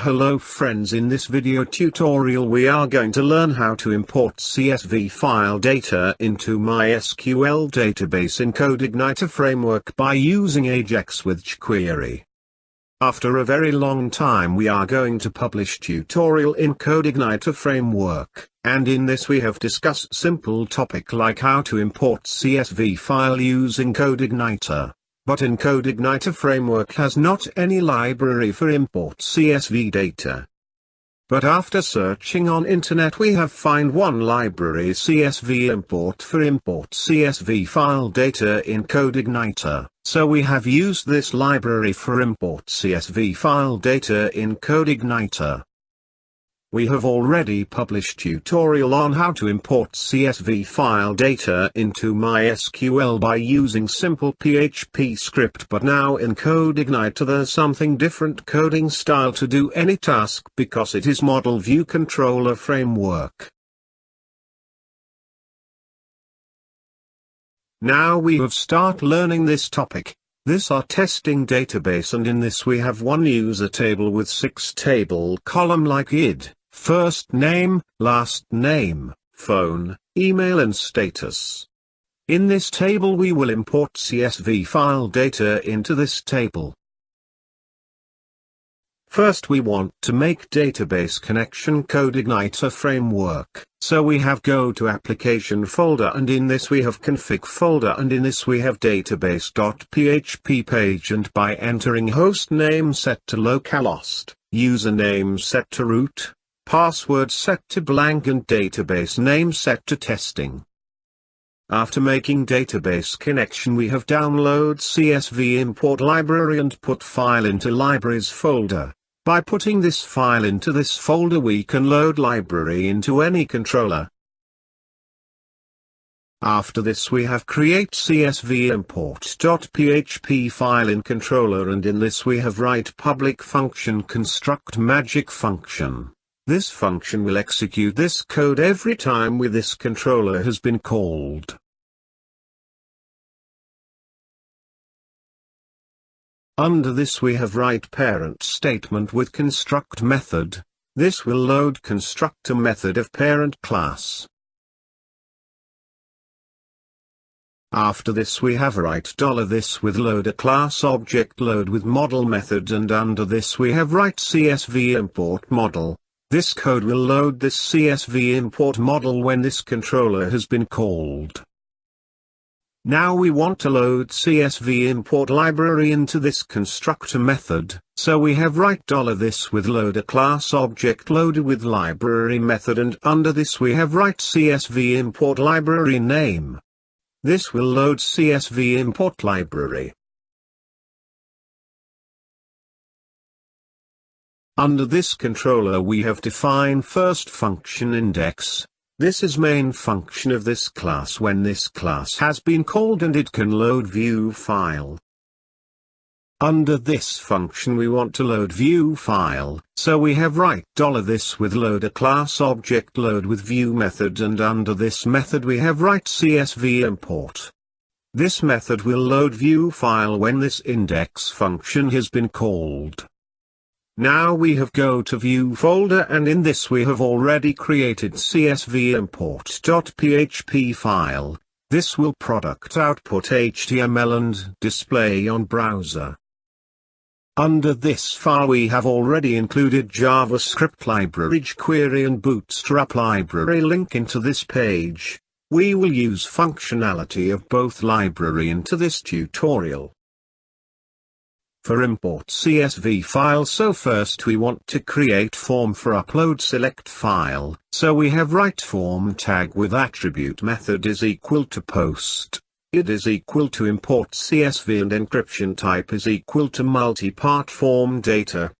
Hello friends, in this video tutorial we are going to learn how to import CSV file data into MySQL database in Codeigniter framework by using Ajax with jQuery. After a very long time we are going to publish tutorial in Codeigniter framework, and in this we have discussed simple topic like how to import CSV file using Codeigniter. But in Codeigniter framework has not any library for import CSV data. But after searching on internet we have find one library CSV import for import CSV file data in Codeigniter. So we have used this library for import CSV file data in Codeigniter. We have already published tutorial on how to import CSV file data into MySQL by using simple PHP script, but now in Codeigniter there's something different coding style to do any task because it is model view controller framework. Now we have start learning this topic. This our testing database, and in this we have one user table with 6 table column like id. First name, last name, phone, email and status. In this table we will import CSV file data into this table. First we want to make database connection Codeigniter framework, so we have go to application folder, and in this we have config folder, and in this we have database.php page, and by entering host name set to localhost, username set to root, password set to blank and database name set to testing. After making database connection we have download CSV import library and put file into libraries folder. By putting this file into this folder we can load library into any controller. After this we have create CSV import.php file in controller, and in this we have write public function construct magic function. This function will execute this code every time with this controller has been called. Under this we have write parent statement with construct method. This will load constructor method of parent class. After this we have write $this with load a class object load with model method, and under this we have write CSV import model. This code will load this CSV import model when this controller has been called. Now we want to load CSV import library into this constructor method, so we have write $this with load a class object loaded with library method, and under this we have write CSV import library name. This will load CSV import library. Under this controller we have defined first function index. This is main function of this class when this class has been called, and it can load view file. Under this function we want to load view file, so we have write $this with load a class object load with view method, and under this method we have write CSV import. This method will load view file when this index function has been called. Now we have go to view folder, and in this we have already created CSV import.php file. This will product output HTML and display on browser. Under this file we have already included JavaScript library jQuery and Bootstrap library link into this page. We will use functionality of both library into this tutorial. For import CSV file, so first we want to create form for upload select file, so we have write form tag with attribute method is equal to post. It is equal to import CSV and encryption type is equal to multi-part form data.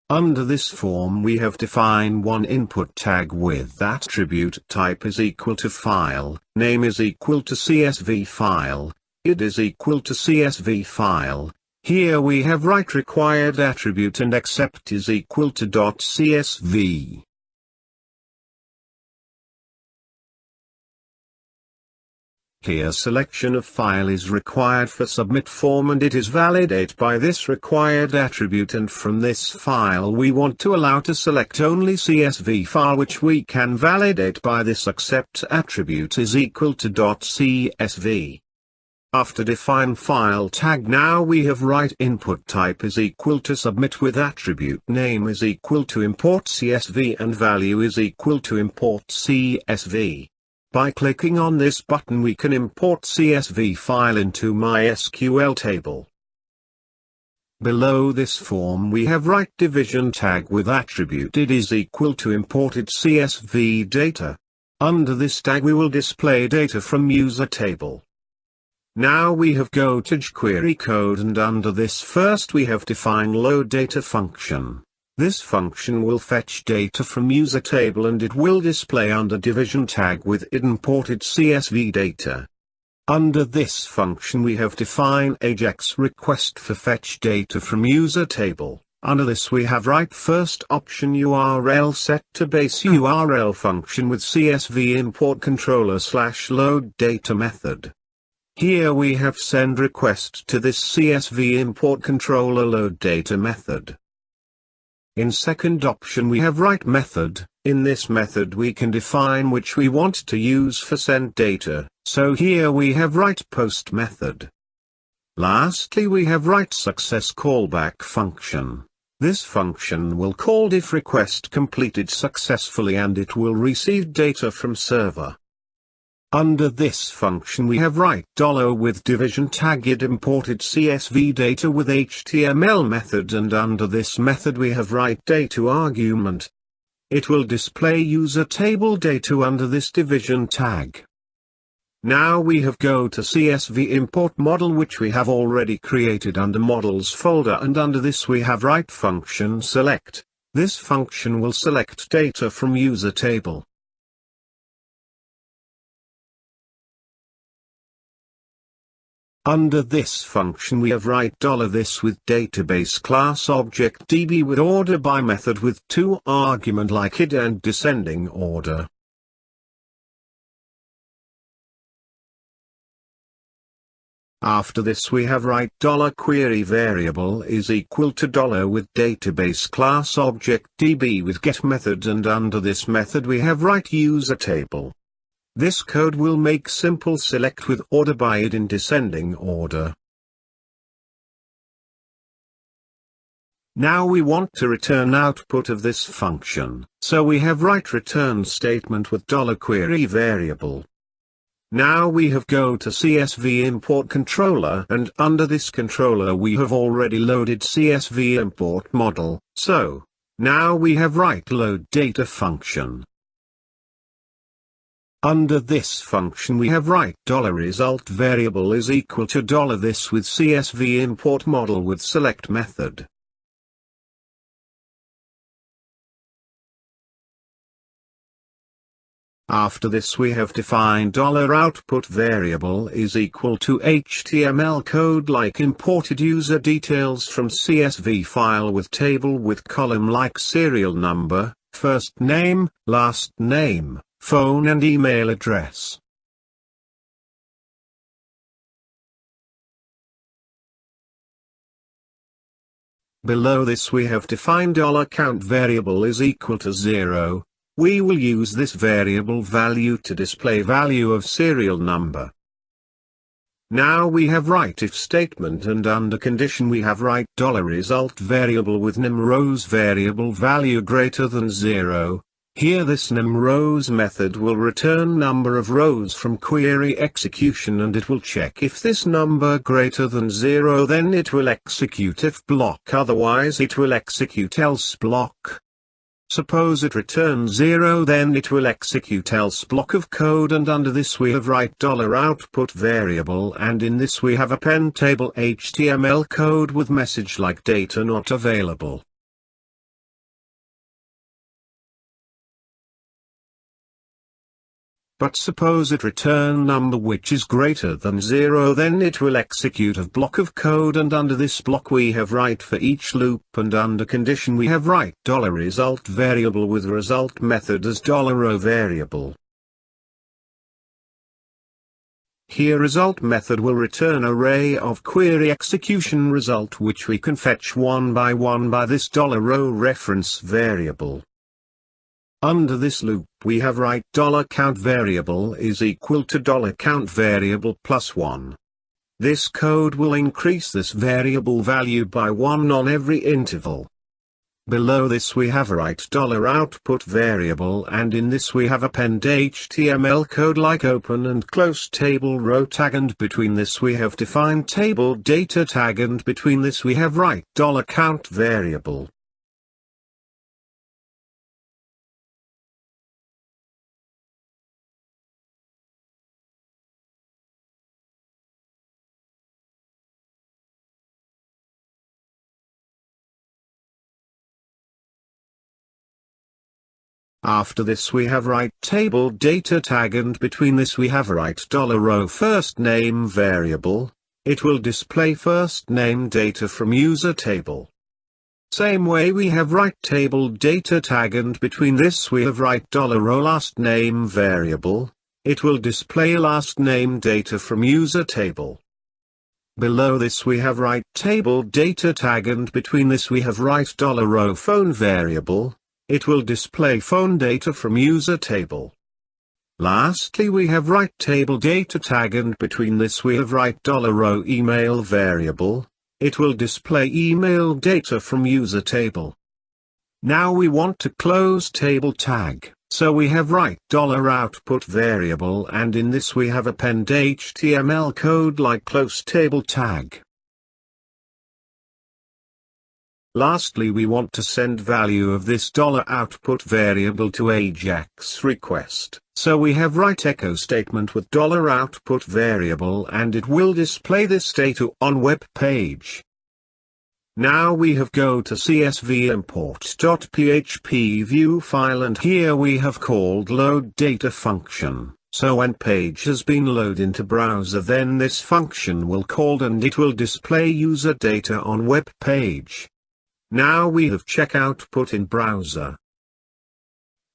Under this form we have defined one input tag with attribute type is equal to file, name is equal to CSV file. It is equal to CSV file. Here we have write required attribute and accept is equal to .csv. Here selection of file is required for submit form and it is validated by this required attribute, and from this file we want to allow to select only CSV file which we can validate by this accept attribute is equal to .csv. After define file tag, now we have write input type is equal to submit with attribute name is equal to import CSV and value is equal to import CSV. By clicking on this button we can import CSV file into MySQL table. Below this form we have write division tag with attribute it is equal to imported CSV data. Under this tag we will display data from user table. Now we have go to jQuery code, and under this first we have define load data function. This function will fetch data from user table and it will display under division tag with imported CSV data. Under this function we have define AJAX request for fetch data from user table. Under this we have write first option URL set to base URL function with CSV import controller / load data method. Here we have send request to this CSV import controller load data method. In second option we have write method. In this method we can define which we want to use for send data, so here we have write post method. Lastly we have write success callback function. This function will call if request completed successfully and it will receive data from server. Under this function we have write $with division tag it imported CSV data with HTML method, and under this method we have write data argument. It will display user table data under this division tag. Now we have go to CSV import model which we have already created under models folder, and under this we have write function select. This function will select data from user table. Under this function we have write $this with database class object DB with order by method with two argument like id and descending order. After this we have write $query variable is equal to with database class object DB with get method, and under this method we have write user table. This code will make simple select with order by id in descending order. Now we want to return output of this function, so we have write return statement with $query variable. Now we have go to CSV import controller, and under this controller we have already loaded CSV import model, so now we have write load data function. Under this function we have write $result variable is equal to $this with CSV import model with select method. After this we have defined $output variable is equal to HTML code like imported user details from CSV file with table with column like serial number, first name, last name, phone and email address. Below this we have defined $count variable is equal to 0. We will use this variable value to display value of serial number. Now we have write if statement, and under condition we have write $result variable with num_rows variable value greater than 0. Here this num_rows method will return number of rows from query execution, and it will check if this number greater than 0, then it will execute if block, otherwise it will execute else block. Suppose it returns 0, then it will execute else block of code, and under this we have write $output variable, and in this we have append table HTML code with message like data not available. But suppose it return number which is greater than 0, then it will execute a block of code, and under this block we have write for each loop, and under condition we have write $result variable with result method as $row variable. Here result method will return array of query execution result which we can fetch one by this $row reference variable. Under this loop we have write $count variable is equal to $count variable plus 1. This code will increase this variable value by 1 on every interval. Below this we have write $output variable, and in this we have append HTML code like open and close table row tag, and between this we have defined table data tag, and between this we have write $count variable. After this we have write table data tag, and between this we have write $row first name variable. It will display first name data from user table. Same way we have write table data tag, and between this we have write $row last name variable. It will display last name data from user table. Below this we have write table data tag, and between this we have write $row phone variable. It will display phone data from user table. Lastly we have write table data tag, and between this we have write $row email variable. It will display email data from user table. Now we want to close table tag, so we have write $output variable, and in this we have append HTML code like close table tag. Lastly we want to send value of this $output variable to AJAX request, so we have write echo statement with $output variable, and it will display this data on web page. Now we have go to CSV import.php view file, and here we have called load data function. So when page has been loaded into browser, then this function will called and it will display user data on web page. Now we have check output in browser.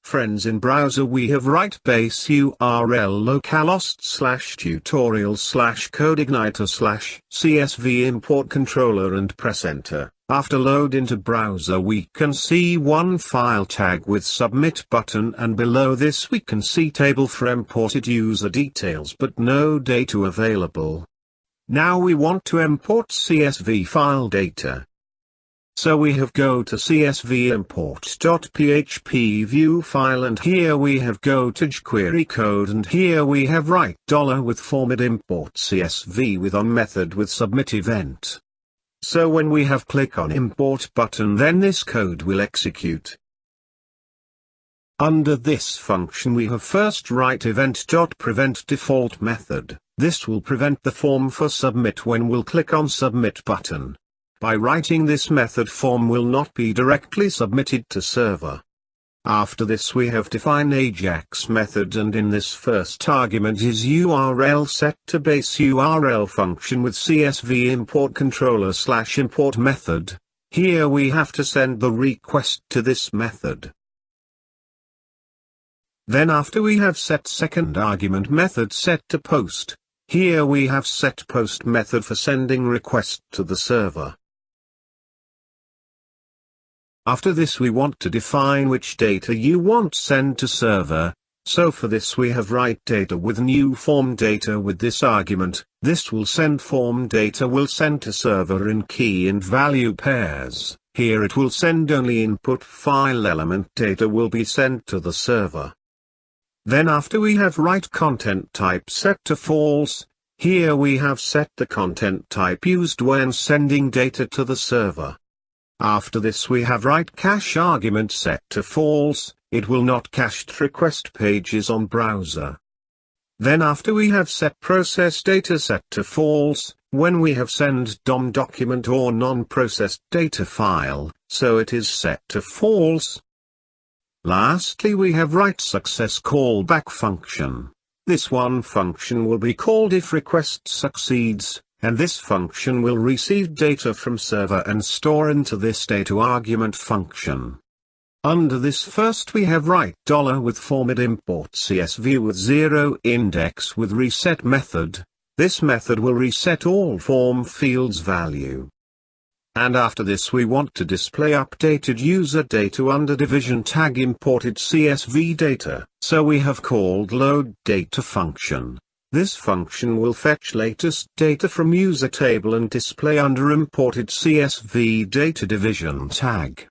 Friends, in browser we have write base URL localhost/tutorial/codeigniter/CSV import controller and press enter. After load into browser we can see one file tag with submit button, and below this we can see table for imported user details but no data available. Now we want to import CSV file data. So we have go to CSV import.php view file, and here we have go to jQuery code, and here we have write $with format import CSV with on method with submit event. So when we have click on import button, then this code will execute. Under this function we have first write event.prevent default method. This will prevent the form for submit when we'll click on submit button. By writing this method, form will not be directly submitted to server. After this we have define AJAX method, and in this first argument is URL set to base URL function with CSV import controller/import method. Here we have to send the request to this method. Then after we have set second argument method set to post. Here we have set post method for sending request to the server. After this we want to define which data you want send to server, so for this we have write data with new form data with this argument. This will send form data will send to server in key and value pairs. Here it will send only input file element data will be sent to the server. Then after we have write content type set to false. Here we have set the content type used when sending data to the server. After this we have write cache argument set to false. It will not cached request pages on browser. Then after we have set process data set to false, when we have send DOM document or non-processed data file, so it is set to false. Lastly we have write success callback function. This one function will be called if request succeeds, and this function will receive data from server and store into this data argument function. Under this first we have write $ with format import CSV with 0 index with reset method. This method will reset all form fields value. And after this we want to display updated user data under division tag imported CSV data. So we have called load data function. This function will fetch latest data from user table and display under imported CSV data division tag.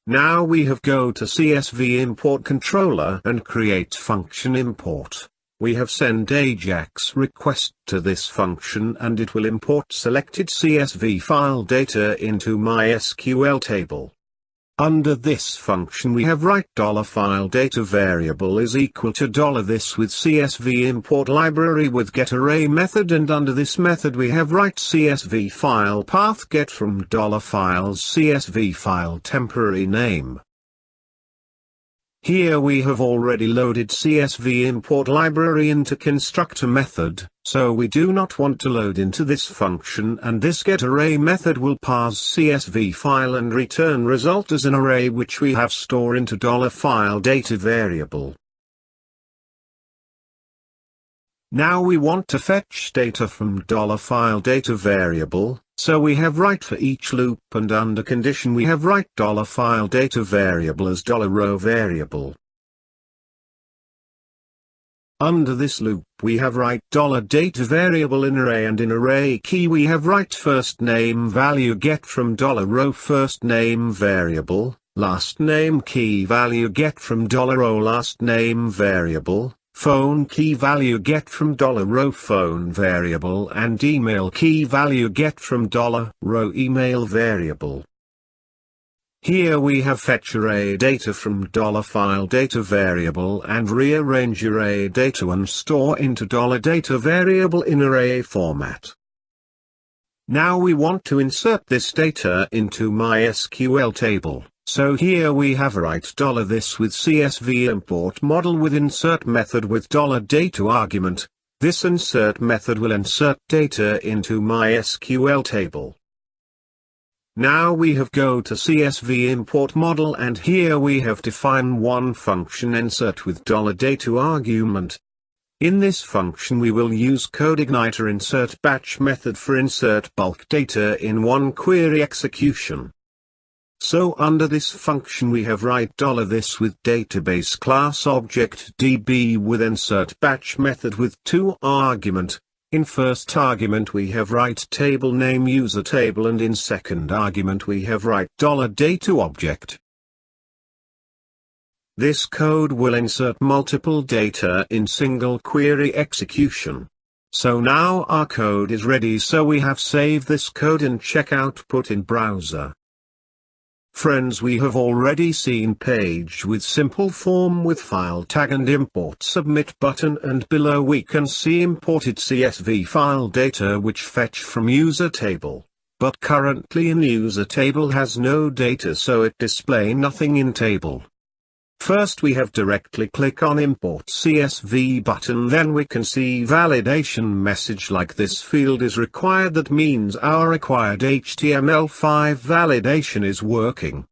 Now we have go to CSV import controller and create function import. We have send AJAX request to this function and it will import selected CSV file data into MySQL table. Under this function we have write $file data variable is equal to $this with CSV import library with getArray method, and under this method we have write CSV file path get from $files CSV file temporary name. Here we have already loaded CSV import library into constructor method, so we do not want to load into this function, and this getArray method will parse CSV file and return result as an array which we have store into $file data variable. Now we want to fetch data from $file data variable, so we have write for each loop, and under condition we have write $file data variable as $row variable. Under this loop we have write $data variable in array, and in array key we have write first name value get from $row first name variable, last name key value get from $row last name variable, phone key value get from $row phone variable, and email key value get from $row email variable. Here we have fetch array data from $file data variable and rearrange array data and store into $data variable in array format. Now we want to insert this data into MySQL table. So here we have write $this with CSV import model with insert method with $data argument. This insert method will insert data into MySQL table. Now we have go to CSV import model, and here we have define one function insert with $data argument. In this function we will use Codeigniter insert batch method for insert bulk data in one query execution. So under this function we have write $this with database class object db with insert batch method with 2 argument. In first argument we have write table name user table, and in second argument we have write $data object. This code will insert multiple data in single query execution. So now our code is ready, so we have saved this code and check output in browser. Friends, we have already seen page with simple form with file tag and import submit button, and below we can see imported CSV file data which fetch from user table. But currently in user table has no data, so it display nothing in table. First we have directly click on import CSV button, then we can see validation message like this field is required, that means our required HTML5 validation is working.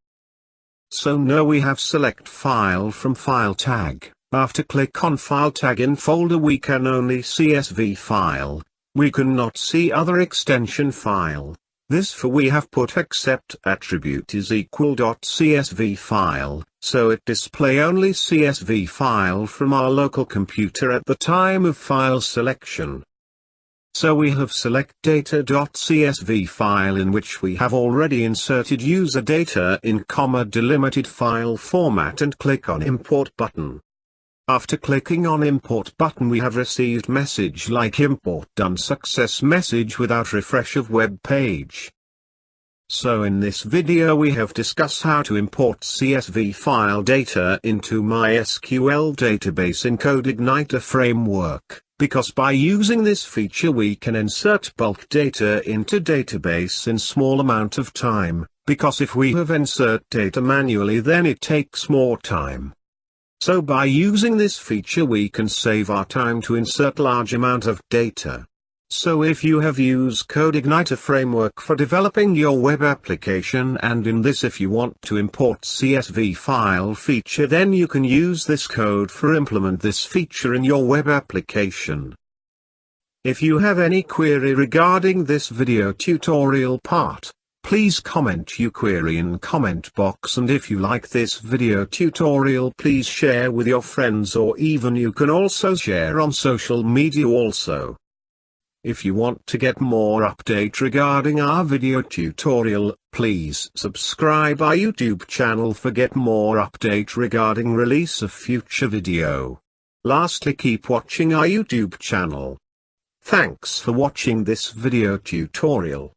So now we have select file from file tag. After click on file tag in folder we can only CSV file, we cannot see other extension file. This for we have put except attribute is equal .csv file, so it display only CSV file from our local computer at the time of file selection. So we have select data.csv file in which we have already inserted user data in delimited file format, and click on import button. After clicking on import button we have received message like import done success message without refresh of web page. So in this video we have discussed how to import CSV file data into MySQL database in Codeigniter framework, because by using this feature we can insert bulk data into database in small amount of time, because if we have insert data manually then it takes more time. So by using this feature we can save our time to insert large amount of data. So if you have used Codeigniter framework for developing your web application, and in this if you want to import CSV file feature, then you can use this code for implement this feature in your web application. If you have any query regarding this video tutorial part, please comment your query in comment box, and if you like this video tutorial, please share with your friends, or even you can also share on social media also. If you want to get more update regarding our video tutorial, please subscribe our YouTube channel for get more update regarding release of future video. Lastly, keep watching our YouTube channel. Thanks for watching this video tutorial.